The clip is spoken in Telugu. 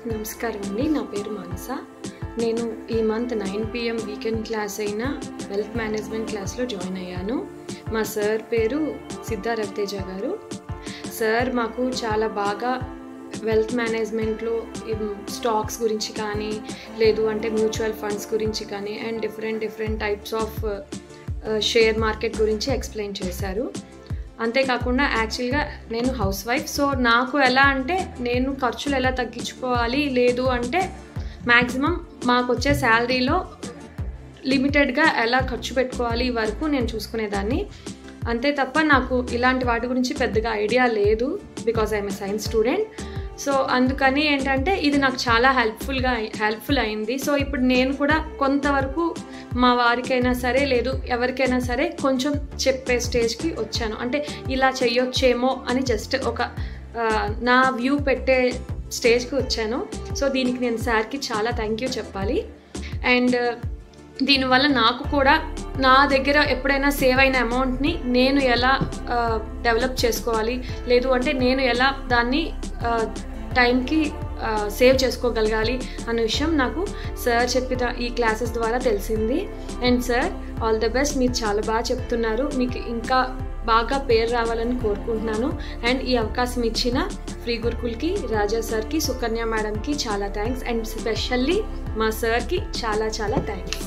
నమస్కారం అండి. నా పేరు మానస. నేను ఈ మంత్ 9 PM వీకెండ్ క్లాస్ అయిన వెల్త్ మేనేజ్మెంట్ క్లాస్లో జాయిన్ అయ్యాను. మా సార్ పేరు సిద్ధా రవితేజ గారు. సార్ మాకు చాలా బాగా వెల్త్ మేనేజ్మెంట్లో స్టాక్స్ గురించి కానీ, లేదు అంటే మ్యూచువల్ ఫండ్స్ గురించి కానీ, and different types of share market గురించి ఎక్స్ప్లెయిన్ చేశారు. అంతేకాకుండా యాక్చువల్గా నేను హౌస్ వైఫ్. సో నాకు ఎలా అంటే నేను ఖర్చులు ఎలా తగ్గించుకోవాలి, లేదు అంటే మ్యాక్సిమం మాకు వచ్చే శాలరీలో లిమిటెడ్గా ఎలా ఖర్చు పెట్టుకోవాలి వరకు నేను చూసుకునేదాన్ని. అంతే తప్ప నాకు ఇలాంటి వాటి గురించి పెద్దగా ఐడియా లేదు, because I'm a science student. So అందుకని ఏంటంటే ఇది నాకు చాలా హెల్ప్ఫుల్ అయింది. సో ఇప్పుడు నేను కూడా కొంతవరకు మా వారికైనా సరే, లేదు ఎవరికైనా సరే కొంచెం చెప్పే స్టేజ్కి వచ్చాను. అంటే ఇలా చెయ్యొచ్చేమో అని జస్ట్ ఒక నా వ్యూ పెట్టే స్టేజ్కి వచ్చాను. సో దీనికి నేను సార్కి చాలా థ్యాంక్ యూ చెప్పాలి. అండ్ దీనివల్ల నాకు కూడా నా దగ్గర ఎప్పుడైనా సేవ్ అయిన అమౌంట్ని నేను ఎలా డెవలప్ చేసుకోవాలి, లేదు అంటే నేను ఎలా దాన్ని టైంకి సేవ్ చేసుకోగలగాలి అనే విషయం నాకు సార్ చెప్పిన ఈ క్లాసెస్ ద్వారా తెలిసింది. And sir, all the best. మీరు చాలా బాగా చెప్తున్నారు. మీకు ఇంకా బాగా పేరు రావాలని కోరుకుంటున్నాను. అండ్ ఈ అవకాశం ఇచ్చిన ఫ్రీ గురుకుల్కి, రాజా సార్కి, సుకన్య మేడంకి చాలా థ్యాంక్స్. అండ్ స్పెషల్లీ మా సార్కి చాలా థ్యాంక్స్.